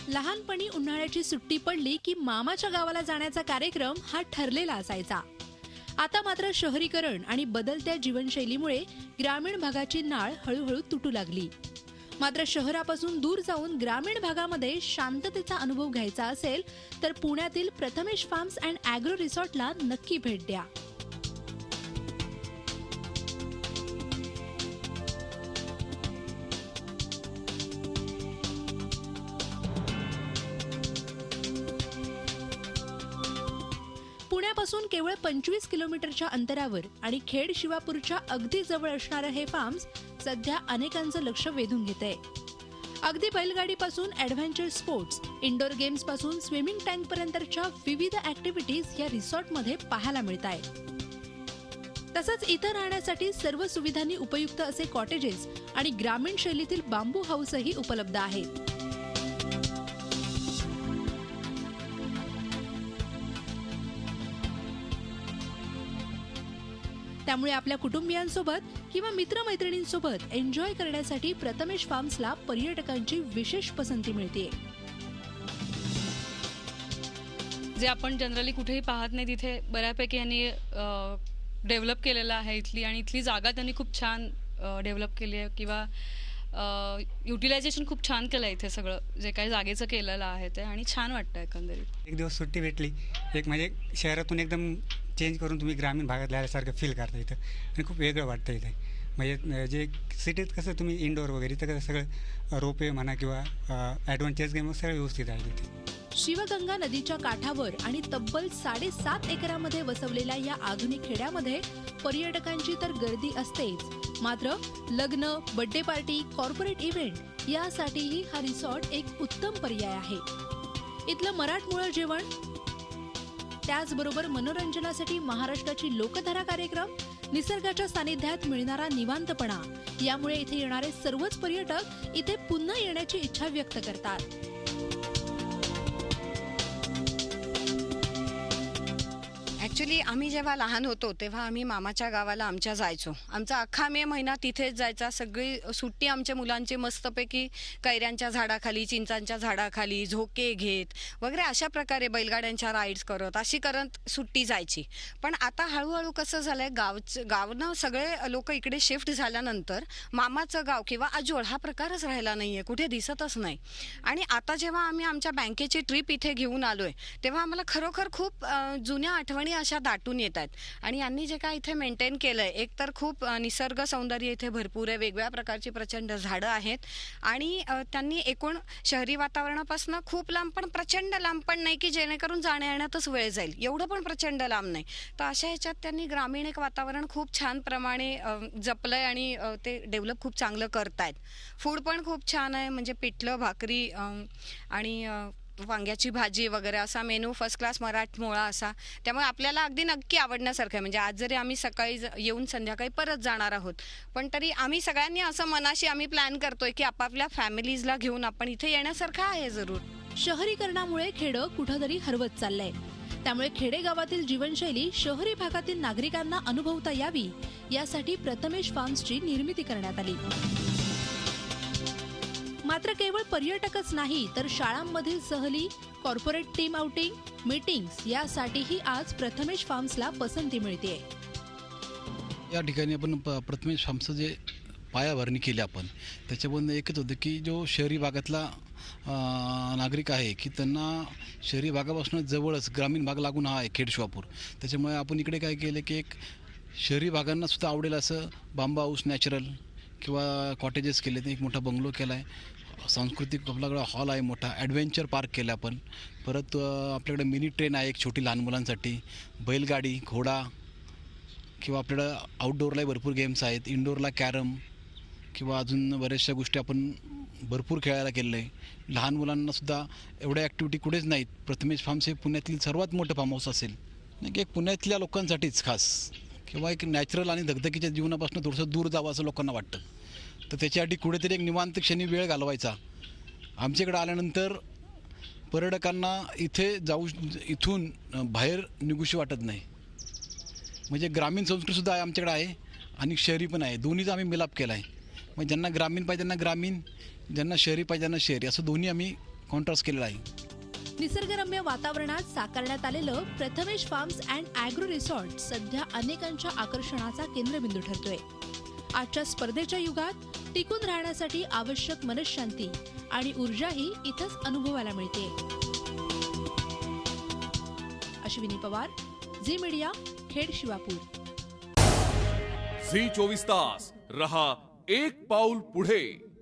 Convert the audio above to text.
लहानपणी उन्हाळ्याची सुट्टी पडली की मामाच्या गावाला जाण्याचा कार्यक्रम हा ठरलेला असायचा. आता मात्र शहरीकरण आणि बदलत्या जीवनशैलीमुळे ग्रामीण भागाची नाळ हळूहळू तुटू लागली. मात्र शहरापासून दूर जाऊन ग्रामीण भागामध्ये शांततेचा अनुभव घ्यायचा असेल तर पुण्यातील प्रथमेश फार्म्स अँड ॲग्रो रिसॉर्टला नक्की भेट द्या. पुण्यापासून केवळ 25 किलोमीटरच्या अंतरावर आणि खेड शिवापूरच्या अगदी जवळ असणारं हे फार्म्स सध्या अनेकांचं लक्ष वेधून घेतंय. अगदी बैलगाडीपासून ॲडव्हेंचर स्पोर्ट्स, इंडोर गेम्स पासून स्विमिंग टँक पर्यंतच्या विविध ॲक्टिव्हिटीज या रिसॉर्टमध्ये पाहायला मिळत आहेत. तसंच इथं राहण्यासाठी सर्व सुविधांनी उपयुक्त असे कॉटेजेस आणि ग्रामीण शैलीतील बांबू हाऊसही उपलब्ध आहेत. त्यामुळे आपल्या कुटुंबियांसोबत किंवा मित्रमैत्रिणींसोबत एन्जॉय करण्यासाठी प्रथमेश फार्म्सला पर्यटकांची विशेष पसंती मिळते. जे आपण जनरली कुठेही पाहत नाही तिथे बऱ्यापैकी यांनी डेव्हलप केलेलं आहे इथली, आणि इथली जागा त्यांनी खूप छान डेव्हलप केली आहे किंवा युटिलायझेशन खूप छान केलं आहे इथे. सगळं जे काही जागेचं केलेलं आहे ते, आणि छान वाटतं एकंदरीत. एक दिवस सुट्टी भेटली, एक म्हणजे शहरातून एकदम चेंज करून तुम्ही ग्रामीण भागात राहिल्यासारखं फील करता इथं, आणि खूप वेगळं वाटतं इथं. म्हणजे जे सिटीत कसं तुम्ही इंडोर वगैरे तर सगळं रोपे म्हणा किंवा ॲडव्हेंचर्स गेम सगळं व्यवस्थित आहे इथे. शिवगंगा नदीच्या काठावर आणि तब्बल 7.5 एकरामध्ये वसवलेल्या या आधुनिक खेड्यामध्ये पर्यटकांची तर गर्दी असतेच, मात्र लग्न, बर्थडे पार्टी, कॉर्पोरेट इव्हेंट यासाठीही हा रिसॉर्ट एक उत्तम पर्याय आहे. इथलं मराठमोळं जेवण, त्याचबरोबर मनोरंजनासाठी महाराष्ट्राची लोकधारा कार्यक्रम, निसर्गाच्या सानिध्यात मिळणारा निवांतपणा यामुळे इथे येणारे सर्वच पर्यटक इथे पुन्हा येण्याची इच्छा व्यक्त करतात. ॲक्च्युली आम्ही जेव्हा लहान होतो तेव्हा आम्ही मामाच्या गावाला आमच्या जायचो. आमचा अख्खा मे महिना तिथेच जायचा. सगळी सुट्टी आमच्या मुलांची मस्तपैकी कैऱ्यांच्या झाडाखाली, चिंचांच्या झाडाखाली झोके घेत वगैरे अशा प्रकारे बैलगाड्यांच्या राईड्स करत अशी करत सुट्टी जायची. पण आता हळूहळू कसं झालंय, गावनं सगळे लोक इकडे शिफ्ट झाल्यानंतर मामाचं गाव किंवा आजोळ हा प्रकारच राहिला नाहीये, कुठे दिसतच नाही. आणि आता जेव्हा आम्ही आमच्या बँकेची ट्रिप इथे घेऊन आलोय तेव्हा आम्हाला खरोखर खूप जुन्या आठवणी अशा दाटून येत आहेत. आणि यांनी जे काय इथे मेंटेन केलंय, एक तर खूप निसर्ग सौंदर्य इथे भरपूर आहे, वेगवेगळ्या प्रकारची प्रचंड झाडं आहेत, आणि त्यांनी एकूण शहरी वातावरणापासून खूप लांब पण प्रचंड लांब पण नाही की जेणेकरून जाण्या येण्यातच वेळ जाईल, एवढं पण प्रचंड लांब नाही. तर अशा ह्याच्यात त्यांनी ग्रामीण एक वातावरण खूप छान प्रमाणे जपलंय आणि ते डेव्हलप खूप चांगलं करतायत. फूड पण खूप छान आहे, म्हणजे पिठलं, भाकरी आणि वांग्याची भाजी वगैरे असा मेनू फर्स्ट क्लास मराठमोळा असा. त्यामुळे आपल्याला अगदी नक्की आवडण्यासारखं आहे. म्हणजे आज जरी आम्ही सकाळी येऊन संध्याकाळी परत जाणार आहोत, पण तरी आम्ही सगळ्यांनी असं मनाशी आम्ही प्लॅन करतोय की आपापल्या फॅमिलीजला घेऊन आपण इथे येण्यासारखं आहे जरूर. शहरीकरणामुळे खेडं कुठंतरी हरवत चाललंय. त्यामुळे खेडेगावातील जीवनशैली शहरी भागातील नागरिकांना अनुभवता यावी यासाठी प्रथमेश फार्म्सची निर्मिती करण्यात आली. मात्र केवळ पर्यटकच नाही तर शाळांमधील सहली, कॉर्पोरेट टीम आउटिंग, मीटिंग्स यासाठीही आज प्रथमेश फार्म्सला पसंती मिळते. या ठिकाणी आपण प्रथमेश फार्म्सचं जे पायाभरणी केली आपण, त्याच्यामधून एकच होतं की जो शहरी भागातला नागरिक आहे की त्यांना शहरी भागापासून जवळच ग्रामीण भाग लागून हा आहे खेड शिवापूर. त्याच्यामुळे आपण इकडे काय केलं की एक शहरी भागांना सुद्धा आवडेल असं बांबू हाऊस नॅचरल किंवा कॉटेजेस केले, एक मोठा बंगलो केला आहे, सांस्कृतिक आपल्याकडे हॉल आहे, मोठा ॲडव्हेंचर पार्क केला आपण. परत आपल्याकडे मिनी ट्रेन आहे एक छोटी लहान मुलांसाठी, बैलगाडी, घोडा, किंवा आपल्याकडं आउटडोअरलाही भरपूर गेम्स आहेत, इनडोअरला कॅरम किंवा अजून बऱ्याचशा गोष्टी आपण भरपूर खेळायला केलेलं आहे. लहान मुलांनासुद्धा एवढ्या ॲक्टिव्हिटी कुठेच नाहीत. प्रथमेश फार्म्स हे पुण्यातील सर्वात मोठं फार्म हाऊस असेल, नाही की एक पुण्यातल्या लोकांसाठीच खास, किंवा एक नॅचरल आणि धगधगीच्या जीवनापासून थोडंसं दूर जावं असं लोकांना वाटतं. तर त्याच्यासाठी कुठेतरी एक निवांत क्षणी वेळ घालवायचा. आमच्याकडे आल्यानंतर पर्यटकांना इथून बाहेर निघूशी वाटत नाही. म्हणजे ग्रामीण संस्कृतीसुद्धा आहे आमच्याकडे आहे आणि शहरी पण आहे, दोन्हीचा आम्ही मिलाप केला आहे. मग ज्यांना ग्रामीण पाहिजे त्यांना ग्रामीण, ज्यांना शहरी पाहिजे त्यांना शहरी, असं दोन्ही आम्ही कॉन्ट्रास्ट केलेला आहे. निसर्गरम्य वातावरणात साकारण्यात आलेलं Prathamesh farms and agro resort सध्या अनेकांच्या आकर्षणाचा केंद्रबिंदू ठरतोय. आजच्या स्पर्धेच्या युगात टिकून राहण्यासाठी आवश्यक मनःशांती आणि ऊर्जाही इथंच अनुभवायला मिळते. Ashwini Pawar, Zee media, Khed Shivapur. Zee 24 तास रहा एक पाऊल पुढे.